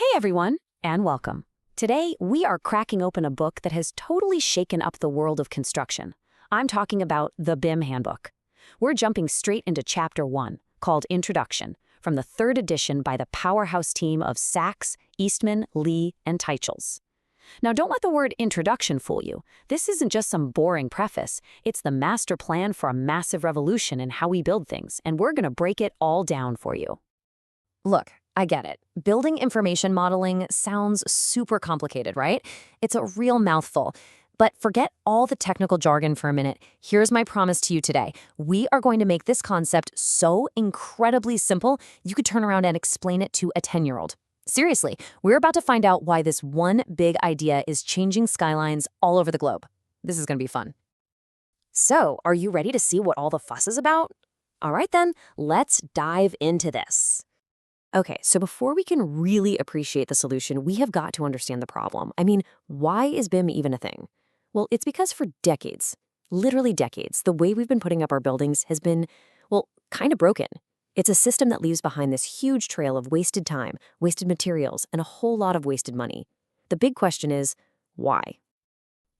Hey everyone, and welcome. Today, we are cracking open a book that has totally shaken up the world of construction. I'm talking about the BIM Handbook. We're jumping straight into Chapter 1, called Introduction, from the third edition by the powerhouse team of Sachs, Eastman, Lee, and Titil. Now, don't let the word introduction fool you. This isn't just some boring preface. It's the master plan for a massive revolution in how we build things, and we're going to break it all down for you. Look, I get it. Building information modeling sounds super complicated, right? It's a real mouthful. But forget all the technical jargon for a minute. Here's my promise to you today. We are going to make this concept so incredibly simple, you could turn around and explain it to a 10-year-old. Seriously, we're about to find out why this one big idea is changing skylines all over the globe. This is going to be fun. So, are you ready to see what all the fuss is about? All right then, let's dive into this. Okay, so before we can really appreciate the solution, we have got to understand the problem. I mean, why is BIM even a thing? Well, it's because for decades, literally decades, the way we've been putting up our buildings has been, well, kind of broken. It's a system that leaves behind this huge trail of wasted time, wasted materials, and a whole lot of wasted money. The big question is, why?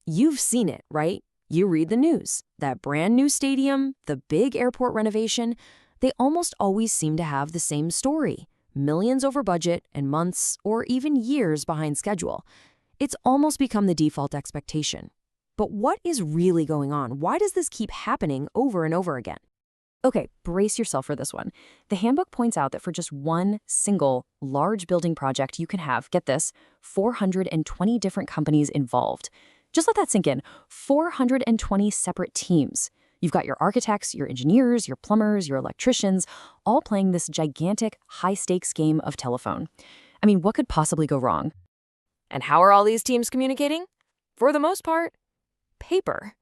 You've seen it, right? You read the news. That brand new stadium, the big airport renovation, they almost always seem to have the same story. Millions over budget and months or even years behind schedule. It's almost become the default expectation. But what is really going on? Why does this keep happening over and over again? Okay, brace yourself for this one. The handbook points out that for just one single large building project, you can have, get this, 420 different companies involved. Just let that sink in. 420 separate teams. You've got your architects, your engineers, your plumbers, your electricians, all playing this gigantic, high-stakes game of telephone. I mean, what could possibly go wrong? And how are all these teams communicating? For the most part, paper.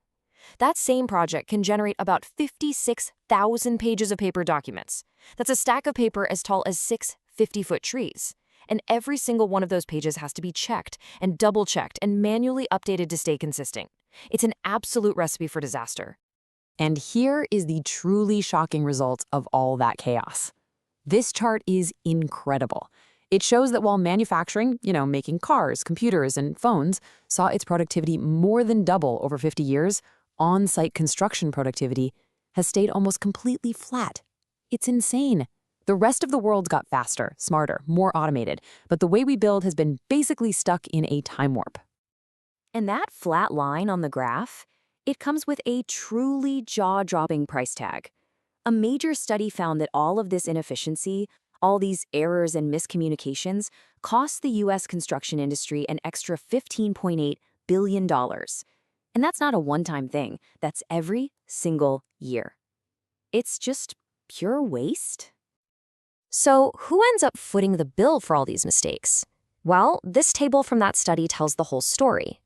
That same project can generate about 56,000 pages of paper documents. That's a stack of paper as tall as 6 50-foot trees. And every single one of those pages has to be checked and double-checked and manually updated to stay consistent. It's an absolute recipe for disaster. And here is the truly shocking result of all that chaos. This chart is incredible. It shows that while manufacturing, making cars, computers, and phones, saw its productivity more than double over 50 years, on-site construction productivity has stayed almost completely flat. It's insane. The rest of the world got faster, smarter, more automated, but the way we build has been basically stuck in a time warp. And that flat line on the graph, it comes with a truly jaw-dropping price tag. A major study found that all of this inefficiency, all these errors and miscommunications, cost the U.S. construction industry an extra $15.8 billion. And that's not a one-time thing. That's every single year. It's just pure waste. So who ends up footing the bill for all these mistakes? Well, this table from that study tells the whole story.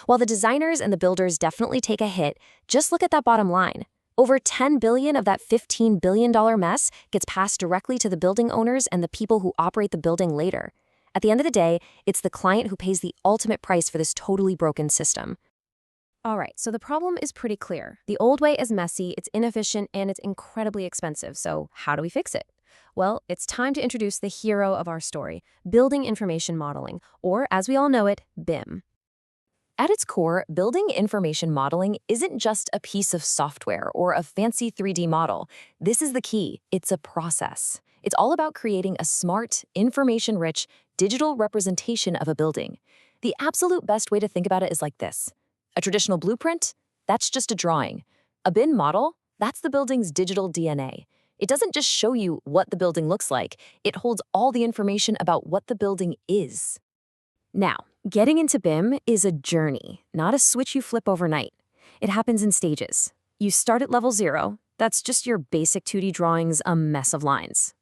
While the designers and the builders definitely take a hit, just look at that bottom line. Over $10 billion of that $15 billion mess gets passed directly to the building owners and the people who operate the building later. At the end of the day, it's the client who pays the ultimate price for this totally broken system. All right, so the problem is pretty clear. The old way is messy, it's inefficient, and it's incredibly expensive. So how do we fix it? Well, it's time to introduce the hero of our story, building information modeling, or as we all know it, BIM. At its core, building information modeling isn't just a piece of software or a fancy 3D model. This is the key. It's a process. It's all about creating a smart, information-rich, digital representation of a building. The absolute best way to think about it is like this. A traditional blueprint? That's just a drawing. A BIM model? That's the building's digital DNA. It doesn't just show you what the building looks like. It holds all the information about what the building is. Now, getting into BIM is a journey, not a switch you flip overnight. It happens in stages. You start at level 0. That's just your basic 2D drawings, a mess of lines.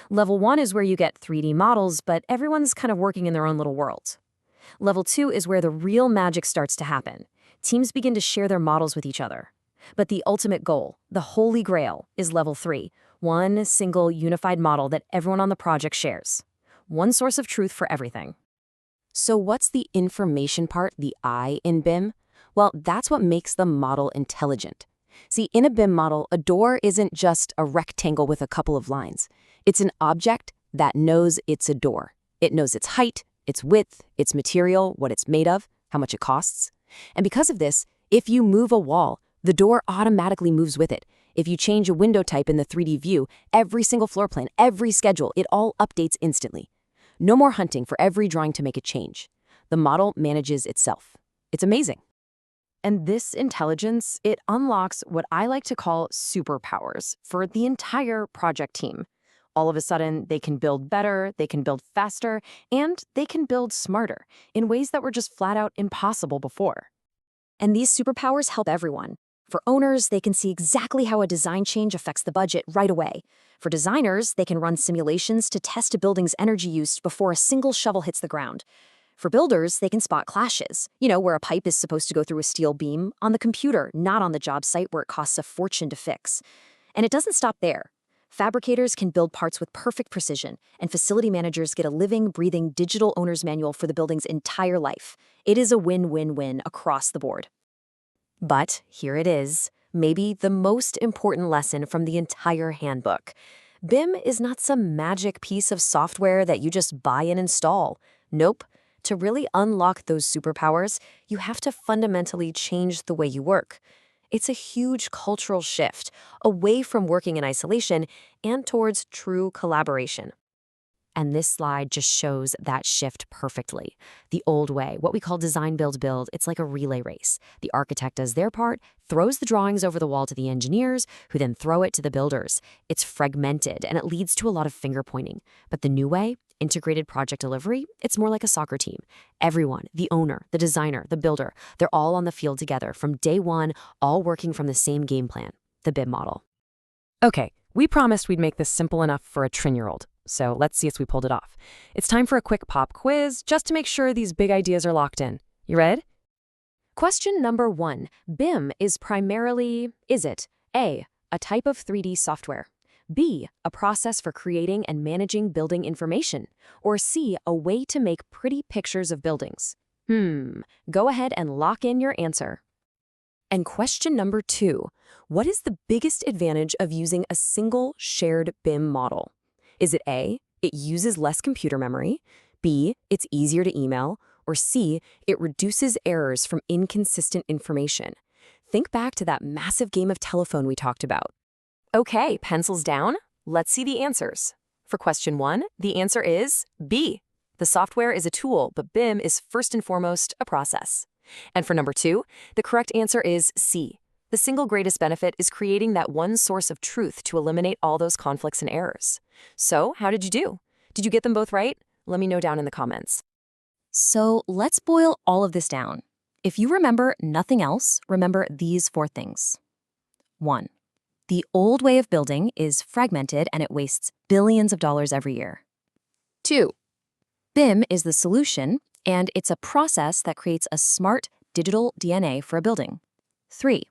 Level 1 is where you get 3D models, but everyone's kind of working in their own little world. Level 2 is where the real magic starts to happen. Teams begin to share their models with each other. But the ultimate goal, the holy grail, is level 3, one single unified model that everyone on the project shares. One source of truth for everything. So what's the information part, the I in BIM? Well, that's what makes the model intelligent. See, in a BIM model, a door isn't just a rectangle with a couple of lines. It's an object that knows it's a door. It knows its height, its width, its material, what it's made of, how much it costs. And because of this, if you move a wall, the door automatically moves with it. If you change a window type in the 3D view, every single floor plan, every schedule, it all updates instantly. No more hunting for every drawing to make a change. The model manages itself. It's amazing. And this intelligence, it unlocks what I like to call superpowers for the entire project team. All of a sudden, they can build better, they can build faster, and they can build smarter in ways that were just flat out impossible before. And these superpowers help everyone. For owners, they can see exactly how a design change affects the budget right away. For designers, they can run simulations to test a building's energy use before a single shovel hits the ground. For builders, they can spot clashes, where a pipe is supposed to go through a steel beam, on the computer, not on the job site where it costs a fortune to fix. And it doesn't stop there. Fabricators can build parts with perfect precision, and facility managers get a living, breathing digital owner's manual for the building's entire life. It is a win-win-win across the board. But here it is, maybe the most important lesson from the entire handbook. BIM is not some magic piece of software that you just buy and install. Nope. To really unlock those superpowers, you have to fundamentally change the way you work. It's a huge cultural shift, away from working in isolation and towards true collaboration. And this slide just shows that shift perfectly. The old way, what we call design, build, build, it's like a relay race. The architect does their part, throws the drawings over the wall to the engineers, who then throw it to the builders. It's fragmented, and it leads to a lot of finger pointing. But the new way, integrated project delivery, it's more like a soccer team. Everyone, the owner, the designer, the builder, they're all on the field together from day one, all working from the same game plan, the BIM model. Okay, we promised we'd make this simple enough for a trin-year-old. So let's see if we pulled it off. It's time for a quick pop quiz, just to make sure these big ideas are locked in. You ready? Question number 1. BIM is primarily, is it A, a type of 3D software, B, a process for creating and managing building information, or C, a way to make pretty pictures of buildings? Go ahead and lock in your answer. And question number 2. What is the biggest advantage of using a single shared BIM model? Is it A, it uses less computer memory, B, it's easier to email, or C, it reduces errors from inconsistent information? Think back to that massive game of telephone we talked about. Okay, pencils down. Let's see the answers. For question 1, the answer is B. The software is a tool, but BIM is first and foremost a process. And for number 2, the correct answer is C. The single greatest benefit is creating that one source of truth to eliminate all those conflicts and errors. So, how did you do? Did you get them both right? Let me know down in the comments. So, let's boil all of this down. If you remember nothing else, remember these 4 things. 1. The old way of building is fragmented and it wastes billions of dollars every year. 2. BIM is the solution, and it's a process that creates a smart digital DNA for a building. 3.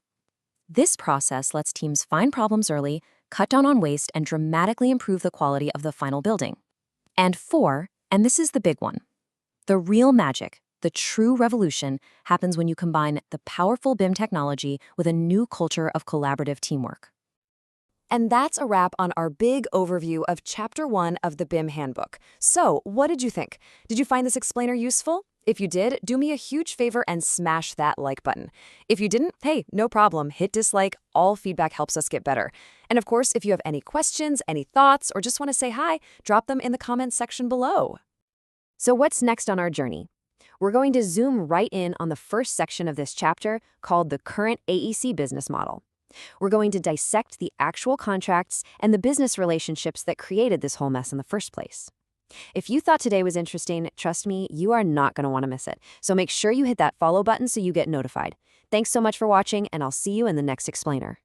This process lets teams find problems early, cut down on waste, and dramatically improve the quality of the final building. And 4, and this is the big one, the real magic, the true revolution, happens when you combine the powerful BIM technology with a new culture of collaborative teamwork. And that's a wrap on our big overview of Chapter 1 of the BIM Handbook. So, what did you think? Did you find this explainer useful? If you did, do me a huge favor and smash that like button. If you didn't, hey, no problem, hit dislike. All feedback helps us get better. And of course, if you have any questions, any thoughts, or just want to say hi, drop them in the comments section below. So what's next on our journey? We're going to zoom right in on the first section of this chapter called the current AEC business model. We're going to dissect the actual contracts and the business relationships that created this whole mess in the first place. If you thought today was interesting, trust me, you are not going to want to miss it. So make sure you hit that follow button so you get notified. Thanks so much for watching, and I'll see you in the next explainer.